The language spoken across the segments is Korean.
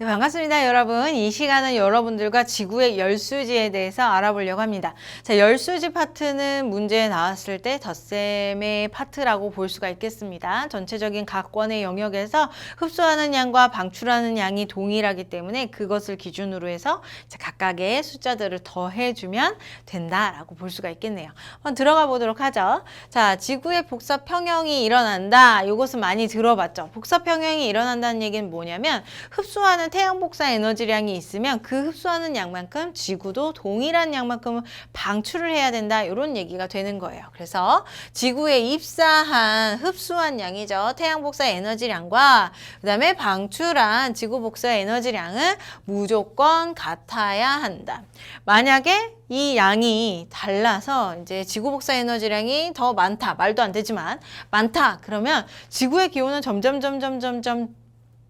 네, 반갑습니다, 여러분. 이 시간은 여러분들과 지구의 열수지에 대해서 알아보려고 합니다. 자, 열수지 파트는 문제에 나왔을 때 덧셈의 파트라고 볼 수가 있겠습니다. 전체적인 각권의 영역에서 흡수하는 양과 방출하는 양이 동일하기 때문에 그것을 기준으로 해서 각각의 숫자들을 더해주면 된다라고 볼 수가 있겠네요. 한번 들어가 보도록 하죠. 자, 지구의 복사 평형이 일어난다. 이것은 많이 들어봤죠. 복사 평형이 일어난다는 얘기는 뭐냐면 흡수하는 태양 복사 에너지량이 있으면 그 흡수하는 양만큼 지구도 동일한 양만큼은 방출을 해야 된다. 이런 얘기가 되는 거예요. 그래서 지구에 입사한 흡수한 양이죠. 태양 복사 에너지량과 그 다음에 방출한 지구 복사 에너지량은 무조건 같아야 한다. 만약에 이 양이 달라서 이제 지구 복사 에너지량이 더 많다. 말도 안 되지만 많다. 그러면 지구의 기온은 점점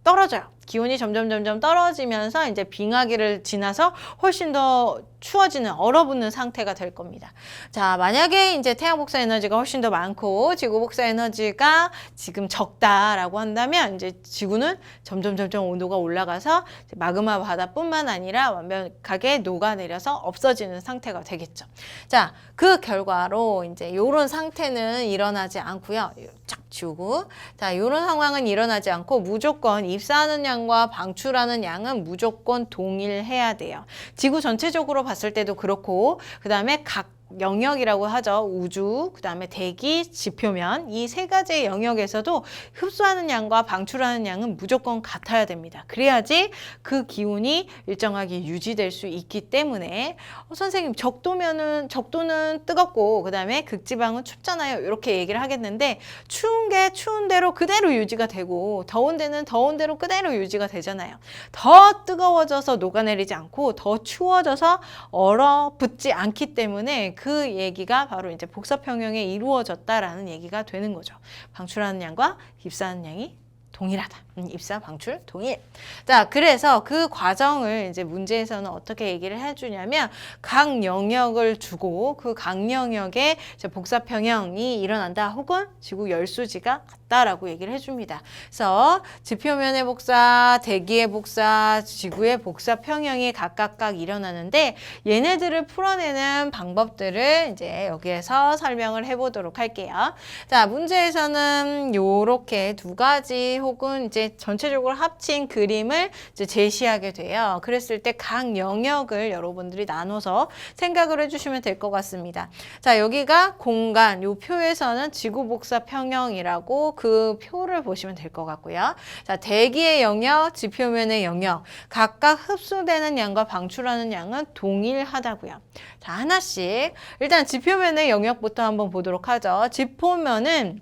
떨어져요. 기온이 점점 떨어지면서 이제 빙하기를 지나서 훨씬 더 추워지는 얼어붙는 상태가 될 겁니다. 자, 만약에 이제 태양 복사 에너지가 훨씬 더 많고 지구 복사 에너지가 지금 적다라고 한다면 이제 지구는 점점 온도가 올라가서 마그마 바다뿐만 아니라 완벽하게 녹아내려서 없어지는 상태가 되겠죠. 자, 그 결과로 이제 이런 상태는 일어나지 않고요. 쫙 지우고, 자, 이런 상황은 일어나지 않고 무조건 입사하는 양과 방출하는 양은 무조건 동일해야 돼요. 지구 전체적으로 봤을 때도 그렇고, 그 다음에 각 영역이라고 하죠. 우주, 그 다음에 대기, 지표면 이 세 가지의 영역에서도 흡수하는 양과 방출하는 양은 무조건 같아야 됩니다. 그래야지 그 기온이 일정하게 유지될 수 있기 때문에 선생님 적도는 뜨겁고 그 다음에 극지방은 춥잖아요. 이렇게 얘기를 하겠는데 추운 게 추운 대로 그대로 유지가 되고 더운 데는 더운 대로 그대로 유지가 되잖아요. 더 뜨거워져서 녹아내리지 않고 더 추워져서 얼어붙지 않기 때문에 그 얘기가 바로 이제 복사 평형에 이루어졌다라는 얘기가 되는 거죠. 방출하는 양과 입사하는 양이 동일하다. 입사, 방출, 동일. 자, 그래서 그 과정을 이제 문제에서는 어떻게 얘기를 해주냐면 각 영역을 주고 그 각 영역에 이제 복사 평형이 일어난다 혹은 지구 열수지가 같다라고 얘기를 해줍니다. 그래서 지표면의 복사, 대기의 복사, 지구의 복사 평형이 각각 일어나는데 얘네들을 풀어내는 방법들을 이제 여기에서 설명을 해보도록 할게요. 자, 문제에서는 요렇게 두 가지 혹은 이제 전체적으로 합친 그림을 이제 제시하게 돼요. 그랬을 때 각 영역을 여러분들이 나눠서 생각을 해주시면 될 것 같습니다. 자, 여기가 공간, 요 표에서는 지구 복사 평형이라고 그 표를 보시면 될 것 같고요. 자, 대기의 영역, 지표면의 영역, 각각 흡수되는 양과 방출하는 양은 동일하다고요. 자, 하나씩 일단 지표면의 영역부터 한번 보도록 하죠. 지표면은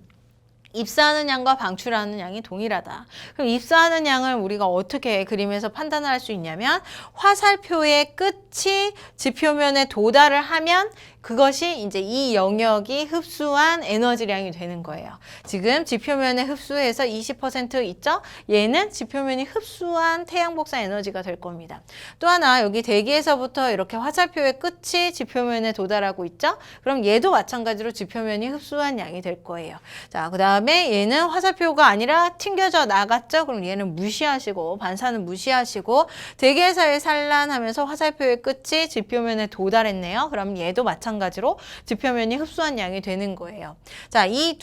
입사하는 양과 방출하는 양이 동일하다. 그럼 입사하는 양을 우리가 어떻게 그림에서 판단을 할 수 있냐면 화살표의 끝이 지표면에 도달을 하면 그것이 이제 이 영역이 흡수한 에너지량이 되는 거예요. 지금 지표면에 흡수해서 20% 있죠? 얘는 지표면이 흡수한 태양 복사 에너지가 될 겁니다. 또 하나 여기 대기에서부터 이렇게 화살표의 끝이 지표면에 도달하고 있죠? 그럼 얘도 마찬가지로 지표면이 흡수한 양이 될 거예요. 자, 그 다음에 얘는 화살표가 아니라 튕겨져 나갔죠? 그럼 얘는 무시하시고 반사는 무시하시고 대기에서의 산란하면서 화살표의 끝이 지표면에 도달했네요. 그럼 얘도 마찬가지로 지표면이 흡수한 양이 되는 거예요. 자, 이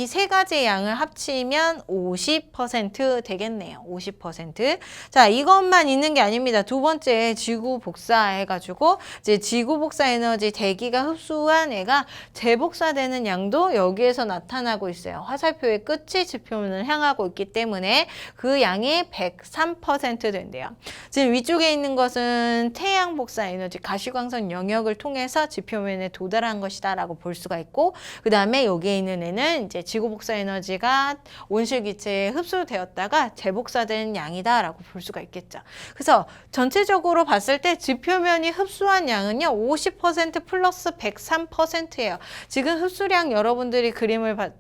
세 가지 양을 합치면 50% 되겠네요. 50%. 자, 이것만 있는 게 아닙니다. 두 번째 지구 복사해가지고 이제 지구 복사 에너지 대기가 흡수한 애가 재복사되는 양도 여기에서 나타나고 있어요. 화살표의 끝이 지표면을 향하고 있기 때문에 그 양이 103% 된대요. 지금 위쪽에 있는 것은 태양 복사 에너지 가시광선 영역을 통해서 지표면에 도달한 것이다 라고 볼 수가 있고 그 다음에 여기에 있는 애는 이제 지구 복사 에너지가 온실기체에 흡수되었다가 재복사된 양이다 라고 볼 수가 있겠죠. 그래서 전체적으로 봤을 때 지표면이 흡수한 양은요 50% 플러스 103%예요. 지금 흡수량 여러분들이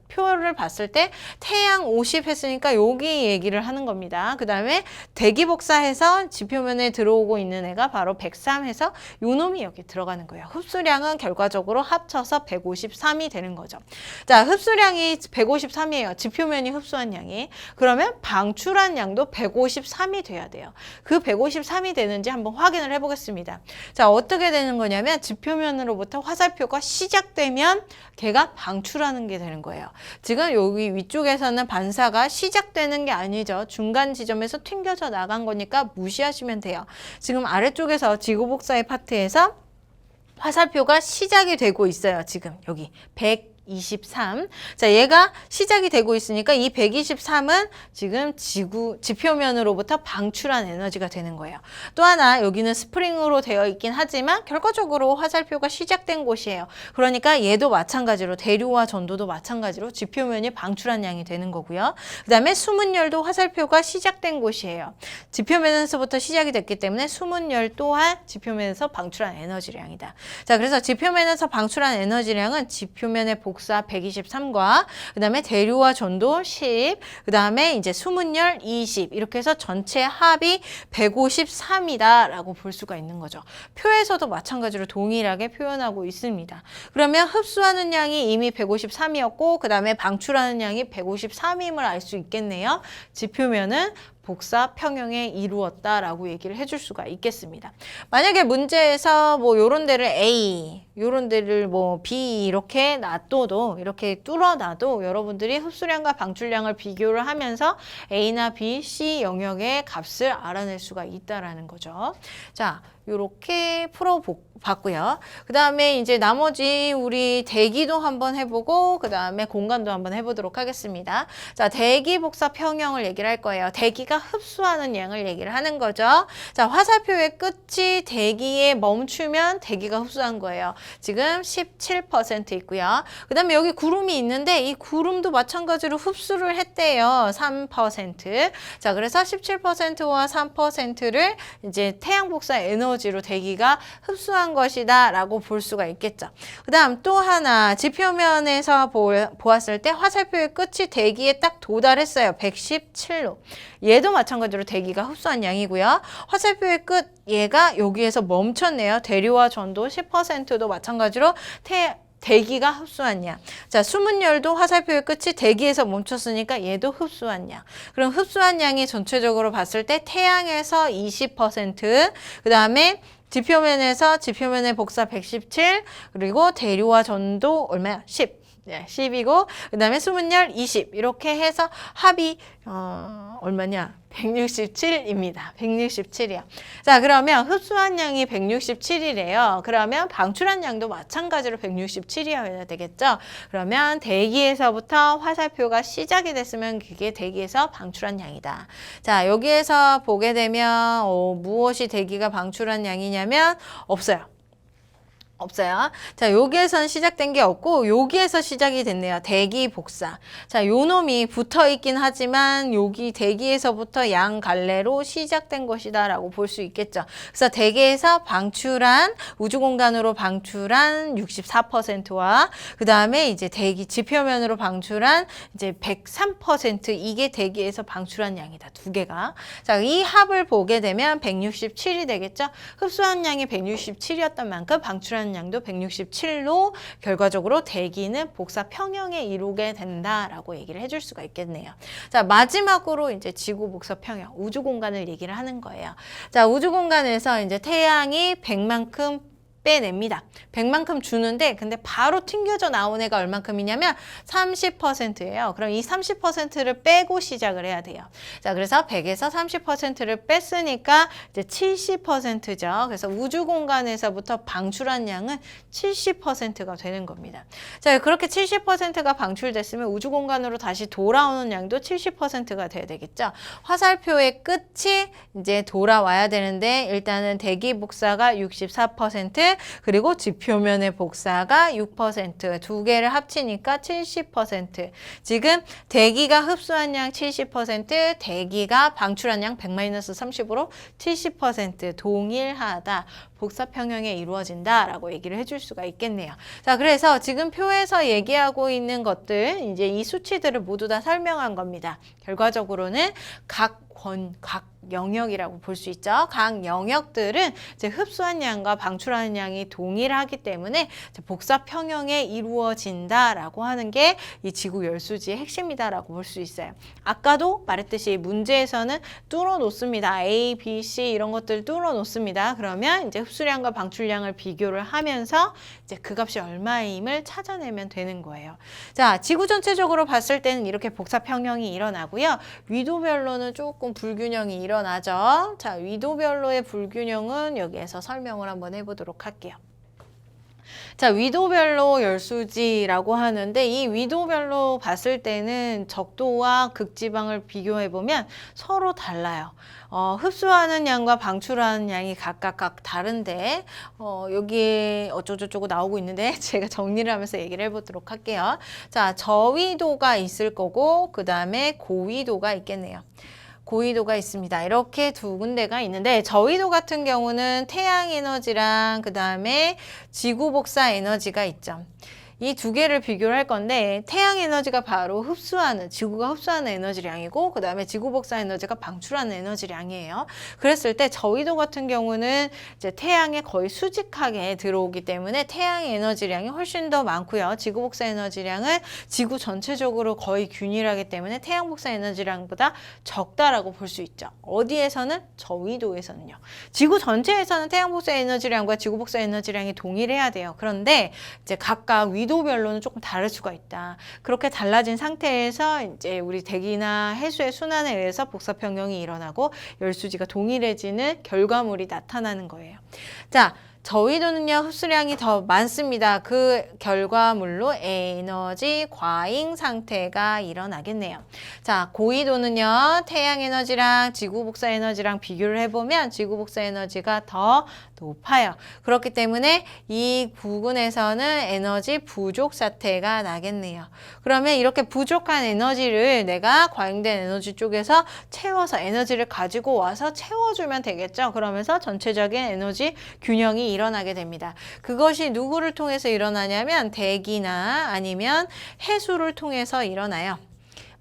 표를 봤을 때 태양 50 했으니까 여기 얘기를 하는 겁니다. 그 다음에 대기 복사해서 지표면에 들어오고 있는 애가 바로 103 해서 요 놈이 여기 들어가는 거예요. 흡수량은 흡수량은 결과적으로 합쳐서 153이 되는 거죠. 자, 흡수량이 153이에요. 지표면이 흡수한 양이. 그러면 방출한 양도 153이 돼야 돼요. 그 153이 되는지 한번 확인을 해보겠습니다. 자, 어떻게 되는 거냐면 지표면으로부터 화살표가 시작되면 걔가 방출하는 게 되는 거예요. 지금 여기 위쪽에서는 반사가 시작되는 게 아니죠. 중간 지점에서 튕겨져 나간 거니까 무시하시면 돼요. 지금 아래쪽에서 지구복사의 파트에서 화살표가 시작이 되고 있어요. 지금 여기 123. 자, 얘가 시작이 되고 있으니까 이 123은 지금 지표면으로부터 방출한 에너지가 되는 거예요. 또 하나 여기는 스프링으로 되어 있긴 하지만 결과적으로 화살표가 시작된 곳이에요. 그러니까 얘도 마찬가지로 대류와 전도도 마찬가지로 지표면이 방출한 양이 되는 거고요. 그 다음에 수문열도 화살표가 시작된 곳이에요. 지표면에서부터 시작이 됐기 때문에 수문열 또한 지표면에서 방출한 에너지량이다. 자, 그래서 지표면에서 방출한 에너지량은 지표면의 복사 123과 그 다음에 대류와 전도 10, 그 다음에 이제 수문열 20 이렇게 해서 전체 합이 153이다 라고 볼 수가 있는 거죠. 표에서도 마찬가지로 동일하게 표현하고 있습니다. 그러면 흡수하는 양이 이미 153이었고 그 다음에 방출하는 양이 153임을 알 수 있겠네요. 지표면은 복사 평형에 이루었다라고 얘기를 해줄 수가 있겠습니다. 만약에 문제에서 뭐 요런 데를 A, 요런 데를 뭐 B 이렇게 놔둬도 이렇게 뚫어놔도 여러분들이 흡수량과 방출량을 비교를 하면서 A나 B, C 영역의 값을 알아낼 수가 있다라는 거죠. 자, 요렇게 풀어봤고요. 그 다음에 이제 나머지 우리 대기도 한번 해보고 그 다음에 공간도 한번 해보도록 하겠습니다. 자, 대기 복사 평형을 얘기를 할 거예요. 대기가 흡수하는 양을 얘기를 하는 거죠. 자, 화살표의 끝이 대기에 멈추면 대기가 흡수한 거예요. 지금 17% 있고요. 그 다음에 여기 구름이 있는데 이 구름도 마찬가지로 흡수를 했대요. 3%. 자, 그래서 17%와 3%를 이제 태양 복사 에너지로 대기가 흡수한 것이다 라고 볼 수가 있겠죠. 그 다음 또 하나 지표면에서 보았을 때 화살표의 끝이 대기에 딱 도달했어요. 117로. 얘도 마찬가지로 대기가 흡수한 양이고요. 화살표의 끝 얘가 여기에서 멈췄네요. 대류와 전도 10%도 마찬가지로 대기가 흡수한 양. 자, 수문열도 화살표의 끝이 대기에서 멈췄으니까 얘도 흡수한 양. 그럼 흡수한 양이 전체적으로 봤을 때 태양에서 20%, 그 다음에 지표면의 복사 117, 그리고 대류와 전도 얼마야? 10. 네, 10이고 그 다음에 수문열 20 이렇게 해서 합이 얼마냐? 167입니다. 167이요. 자, 그러면 흡수한 양이 167이래요. 그러면 방출한 양도 마찬가지로 167이어야 되겠죠? 그러면 대기에서부터 화살표가 시작이 됐으면 그게 대기에서 방출한 양이다. 자, 여기에서 보게 되면 무엇이 대기가 방출한 양이냐면 없어요. 없어요. 자, 여기에선 시작된 게 없고 여기에서 시작이 됐네요. 대기 복사. 자, 요 놈이 붙어 있긴 하지만 여기 대기에서부터 양 갈래로 시작된 것이다 라고 볼 수 있겠죠. 그래서 대기에서 방출한 우주 공간으로 방출한 64%와 그 다음에 이제 대기 지표면으로 방출한 이제 103% 이게 대기에서 방출한 양이다. 두 개가. 자, 이 합을 보게 되면 167이 되겠죠. 흡수한 양이 167이었던 만큼 방출한 양도 167로 결과적으로 대기는 복사 평형에 이루게 된다라고 얘기를 해줄 수가 있겠네요. 자, 마지막으로 이제 지구 복사 평형, 우주 공간을 얘기를 하는 거예요. 자, 우주 공간에서 이제 태양이 100만큼 빼냅니다. 100만큼 주는데 근데 바로 튕겨져 나온 애가 얼만큼이냐면 30%예요. 그럼 이 30%를 빼고 시작을 해야 돼요. 자, 그래서 100에서 30%를 뺐으니까 이제 70%죠. 그래서 우주 공간에서부터 방출한 양은 70%가 되는 겁니다. 자, 그렇게 70%가 방출됐으면 우주 공간으로 다시 돌아오는 양도 70%가 돼야 되겠죠. 화살표의 끝이 이제 돌아와야 되는데 일단은 대기 복사가 64%, 그리고 지표면의 복사가 6%, 두 개를 합치니까 70%. 지금 대기가 흡수한 양 70%, 대기가 방출한 양 100-30으로 70% 동일하다. 복사 평형에 이루어진다라고 얘기를 해줄 수가 있겠네요. 자, 그래서 지금 표에서 얘기하고 있는 것들, 이제 이 수치들을 모두 다 설명한 겁니다. 결과적으로는 각 영역이라고 볼 수 있죠. 각 영역들은 이제 흡수한 양과 방출하는 양이 동일하기 때문에 복사 평형에 이루어진다라고 하는 게 이 지구 열수지의 핵심이다라고 볼 수 있어요. 아까도 말했듯이 문제에서는 뚫어 놓습니다. A, B, C 이런 것들 뚫어 놓습니다. 그러면 이제 흡수량과 방출량을 비교를 하면서 이제 그 값이 얼마임을 찾아내면 되는 거예요. 자, 지구 전체적으로 봤을 때는 이렇게 복사 평형이 일어나고요. 위도별로는 조금 불균형이 일어나죠. 자, 위도별로의 불균형은 여기에서 설명을 한번 해보도록 할게요. 자, 위도별로 열수지라고 하는데 이 위도별로 봤을 때는 적도와 극지방을 비교해보면 서로 달라요. 흡수하는 양과 방출하는 양이 각각 다른데 여기에 어쩌고저쩌고 나오고 있는데 제가 정리를 하면서 얘기를 해보도록 할게요. 자, 저위도가 있을 거고 그 다음에 고위도가 있겠네요. 고위도가 있습니다. 이렇게 두 군데가 있는데 저위도 같은 경우는 태양 에너지랑 그 다음에 지구 복사 에너지가 있죠. 이 두 개를 비교를 할 건데 태양 에너지가 바로 흡수하는, 지구가 흡수하는 에너지량이고 그 다음에 지구 복사 에너지가 방출하는 에너지량이에요. 그랬을 때 저위도 같은 경우는 이제 태양에 거의 수직하게 들어오기 때문에 태양 에너지량이 훨씬 더 많고요. 지구 복사 에너지량은 지구 전체적으로 거의 균일하기 때문에 태양 복사 에너지량보다 적다라고 볼 수 있죠. 어디에서는? 저위도에서는요. 지구 전체에서는 태양 복사 에너지량과 지구 복사 에너지량이 동일해야 돼요. 그런데 이제 각각 위도별로는 조금 다를 수가 있다. 그렇게 달라진 상태에서 이제 우리 대기나 해수의 순환에 의해서 복사 평형이 일어나고 열수지가 동일해지는 결과물이 나타나는 거예요. 자, 저위도는요, 흡수량이 더 많습니다. 그 결과물로 에너지 과잉 상태가 일어나겠네요. 자, 고위도는요, 태양 에너지랑 지구 복사 에너지랑 비교를 해보면 지구 복사 에너지가 더 높아요. 그렇기 때문에 이 부분에서는 에너지 부족 사태가 나겠네요. 그러면 이렇게 부족한 에너지를 내가 과잉된 에너지 쪽에서 채워서 에너지를 가지고 와서 채워주면 되겠죠. 그러면서 전체적인 에너지 균형이 일어나게 됩니다. 그것이 누구를 통해서 일어나냐면 대기나 아니면 해수를 통해서 일어나요.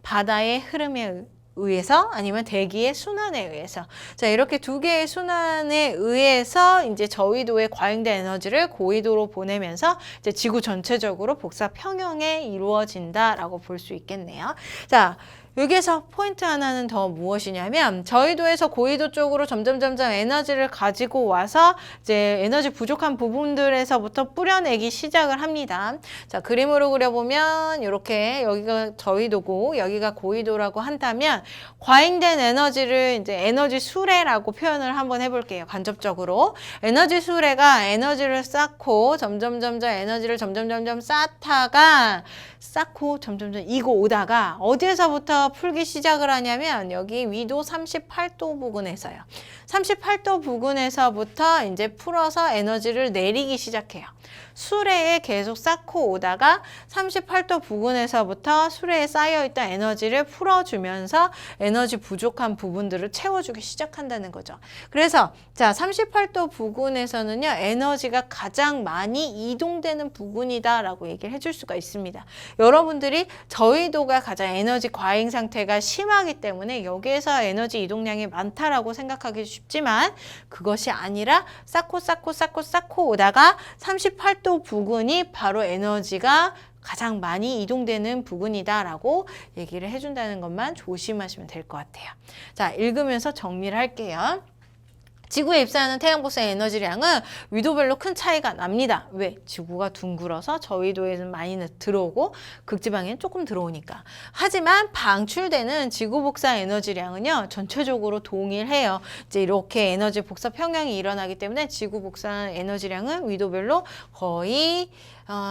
바다의 흐름에 의해서 아니면 대기의 순환에 의해서. 자, 이렇게 두 개의 순환에 의해서 이제 저위도의 과잉된 에너지를 고위도로 보내면서 이제 지구 전체적으로 복사 평형에 이루어진다라고 볼 수 있겠네요. 자, 여기에서 포인트 하나는 더 무엇이냐면 저위도에서 고위도 쪽으로 점점 에너지를 가지고 와서 이제 에너지 부족한 부분들에서부터 뿌려내기 시작을 합니다. 자, 그림으로 그려보면 이렇게 여기가 저위도고 여기가 고위도라고 한다면 과잉된 에너지를 이제 에너지 수레라고 표현을 한번 해볼게요. 간접적으로 에너지 수레가 에너지를 쌓고 점점 에너지를 점점 쌓다가 쌓고 점점 이고 오다가 어디에서부터 풀기 시작을 하냐면 여기 위도 38도 부근에서요. 38도 부근에서부터 이제 풀어서 에너지를 내리기 시작해요. 수레에 계속 쌓고 오다가 38도 부근에서부터 수레에 쌓여있던 에너지를 풀어주면서 에너지 부족한 부분들을 채워주기 시작한다는 거죠. 그래서 자, 38도 부근에서는요, 에너지가 가장 많이 이동되는 부분이다 라고 얘기를 해줄 수가 있습니다. 여러분들이 저위도가 가장 에너지 과잉 상태가 심하기 때문에 여기에서 에너지 이동량이 많다라고 생각하기 쉽지만 그것이 아니라 쌓고 오다가 38도 부근이 바로 에너지가 가장 많이 이동되는 부분이다라고 얘기를 해준다는 것만 조심하시면 될 것 같아요. 자, 읽으면서 정리를 할게요. 지구에 입사하는 태양 복사 에너지량은 위도별로 큰 차이가 납니다. 왜? 지구가 둥글어서 저위도에는 많이 들어오고 극지방에는 조금 들어오니까. 하지만 방출되는 지구 복사 에너지량은요, 전체적으로 동일해요. 이제 이렇게 에너지 복사 평형이 일어나기 때문에 지구 복사 에너지량은 위도별로 거의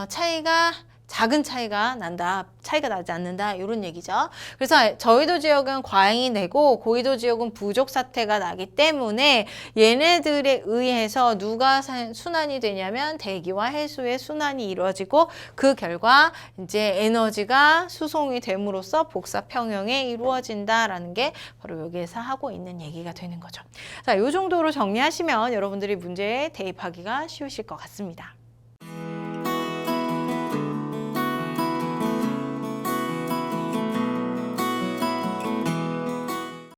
차이가 작은 차이가 난다. 차이가 나지 않는다. 이런 얘기죠. 그래서 저위도 지역은 과잉이 되고 고위도 지역은 부족 사태가 나기 때문에 얘네들에 의해서 누가 순환이 되냐면 대기와 해수의 순환이 이루어지고 그 결과 이제 에너지가 수송이 됨으로써 복사 평형에 이루어진다라는 게 바로 여기에서 하고 있는 얘기가 되는 거죠. 자, 이 정도로 정리하시면 여러분들이 문제에 대입하기가 쉬우실 것 같습니다.